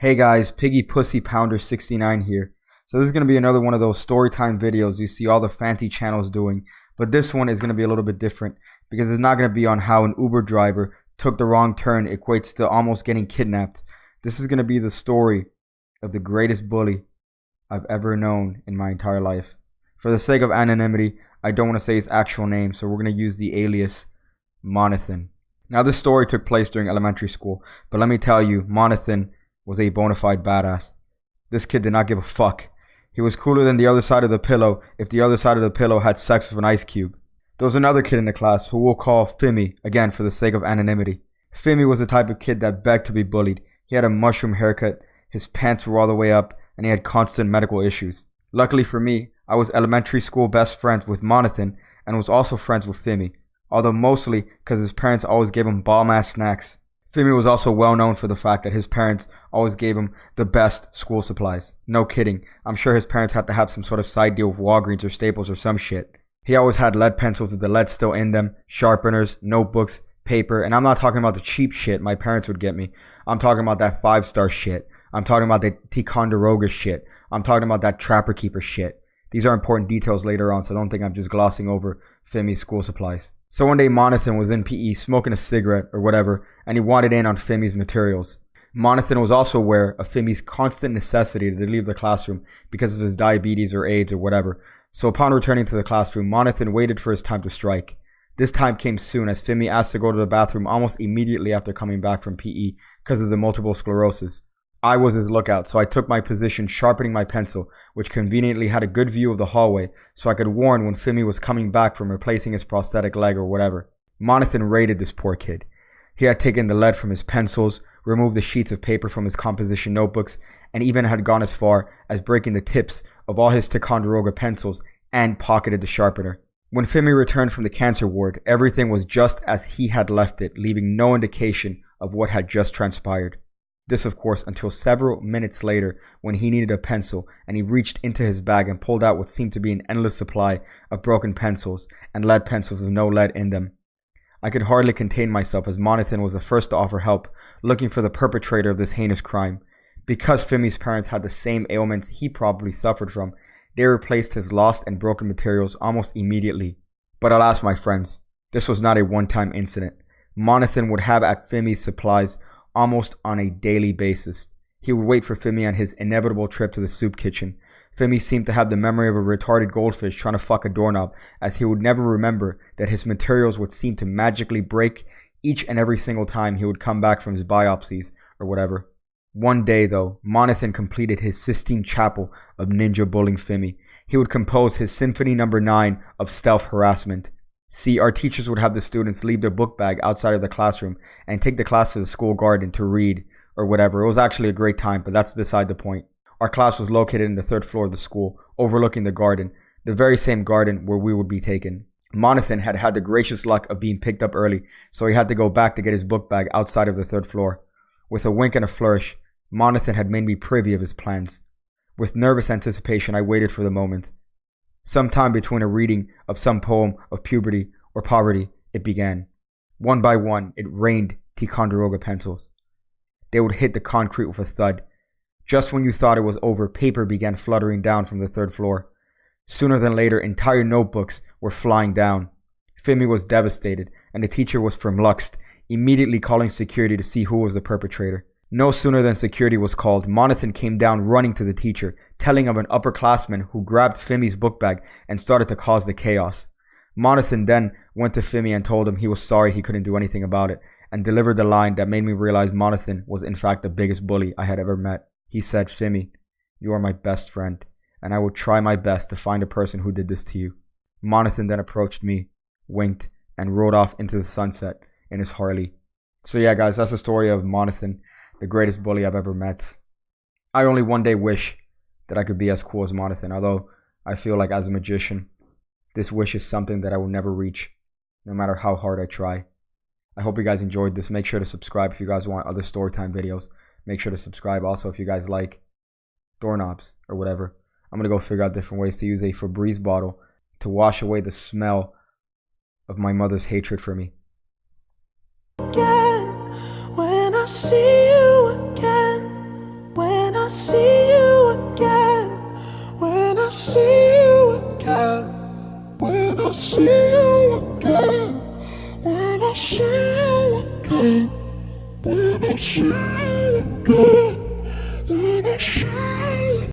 Hey guys, Piggy Pussy Pounder 69 here. So this is going to be another one of those storytime videos you see all the fancy channels doing, but this one is going to be a little bit different because it's not going to be on how an Uber driver took the wrong turn equates to almost getting kidnapped. This is going to be the story of the greatest bully I've ever known in my entire life. For the sake of anonymity, I don't want to say his actual name, so we're going to use the alias Monathan. Now this story took place during elementary school, but let me tell you, Monathan was a bona fide badass. This kid did not give a fuck. He was cooler than the other side of the pillow if the other side of the pillow had sex with an ice cube. There was another kid in the class who we'll call Fimmy, again for the sake of anonymity. Fimmy was the type of kid that begged to be bullied. He had a mushroom haircut, his pants were all the way up, and he had constant medical issues. Luckily for me, I was elementary school best friends with Monathan and was also friends with Fimmy, although mostly because his parents always gave him bomb-ass snacks. Fimmy was also well known for the fact that his parents always gave him the best school supplies. No kidding, I'm sure his parents had to have some sort of side deal with Walgreens or Staples or some shit. He always had lead pencils with the lead still in them, sharpeners, notebooks, paper, and I'm not talking about the cheap shit my parents would get me. I'm talking about that 5-star shit. I'm talking about the Ticonderoga shit. I'm talking about that Trapper Keeper shit. These are important details later on, so don't think I'm just glossing over Fimmy's school supplies. So one day Monathan was in PE smoking a cigarette or whatever, and he wanted in on Fimmy's materials. Monathan was also aware of Fimmy's constant necessity to leave the classroom because of his diabetes or AIDS or whatever. So upon returning to the classroom, Monathan waited for his time to strike. This time came soon as Fimmy asked to go to the bathroom almost immediately after coming back from PE because of the multiple sclerosis. I was his lookout, so I took my position sharpening my pencil, which conveniently had a good view of the hallway, so I could warn when Fimmy was coming back from replacing his prosthetic leg or whatever. Monathan raided this poor kid. He had taken the lead from his pencils, removed the sheets of paper from his composition notebooks, and even had gone as far as breaking the tips of all his Ticonderoga pencils and pocketed the sharpener. When Fimmy returned from the cancer ward, everything was just as he had left it, leaving no indication of what had just transpired. This, of course, until several minutes later when he needed a pencil and he reached into his bag and pulled out what seemed to be an endless supply of broken pencils and lead pencils with no lead in them. I could hardly contain myself as Monathan was the first to offer help, looking for the perpetrator of this heinous crime. Because Fimmy's parents had the same ailments he probably suffered from, they replaced his lost and broken materials almost immediately. But alas, my friends, this was not a one-time incident. Monathan would have at Fimmy's supplies almost on a daily basis. He would wait for Fimmy on his inevitable trip to the soup kitchen. Fimmy seemed to have the memory of a retarded goldfish trying to fuck a doorknob, as he would never remember that his materials would seem to magically break each and every single time he would come back from his biopsies or whatever. One day though, Monathan completed his Sistine Chapel of ninja bullying Fimmy. He would compose his Symphony No. 9 of stealth harassment. See, our teachers would have the students leave their book bag outside of the classroom and take the class to the school garden to read or whatever. It was actually a great time, but that's beside the point. Our class was located in the 3rd floor of the school, overlooking the garden, the very same garden where we would be taken. Monathan had had the gracious luck of being picked up early, so he had to go back to get his book bag outside of the 3rd floor. With a wink and a flourish, Monathan had made me privy of his plans. With nervous anticipation, I waited for the moment. Sometime between a reading of some poem of puberty or poverty, it began. One by one, it rained Ticonderoga pencils. They would hit the concrete with a thud. Just when you thought it was over, paper began fluttering down from the 3rd floor. Sooner than later, entire notebooks were flying down. Fimmy was devastated, and the teacher was flummoxed, immediately calling security to see who was the perpetrator. No sooner than security was called, Monathan came down running to the teacher, telling of an upperclassman who grabbed Fimmy's book bag and started to cause the chaos. Monathan then went to Fimmy and told him he was sorry he couldn't do anything about it, and delivered the line that made me realize Monathan was in fact the biggest bully I had ever met. He said, "Fimmy, you are my best friend, and I will try my best to find a person who did this to you." Monathan then approached me, winked, and rode off into the sunset in his Harley. So yeah guys, that's the story of Monathan, the greatest bully I've ever met. I only one day wish that I could be as cool as Monathan, although I feel like as a magician, this wish is something that I will never reach, no matter how hard I try. I hope you guys enjoyed this. Make sure to subscribe if you guys want other storytime videos. Make sure to subscribe also if you guys like doorknobs or whatever. I'm going to go figure out different ways to use a Febreze bottle to wash away the smell of my mother's hatred for me. When I see you again, see you again, when I see you again, when I see you again, when I see you again, when I see you again, when I see you again.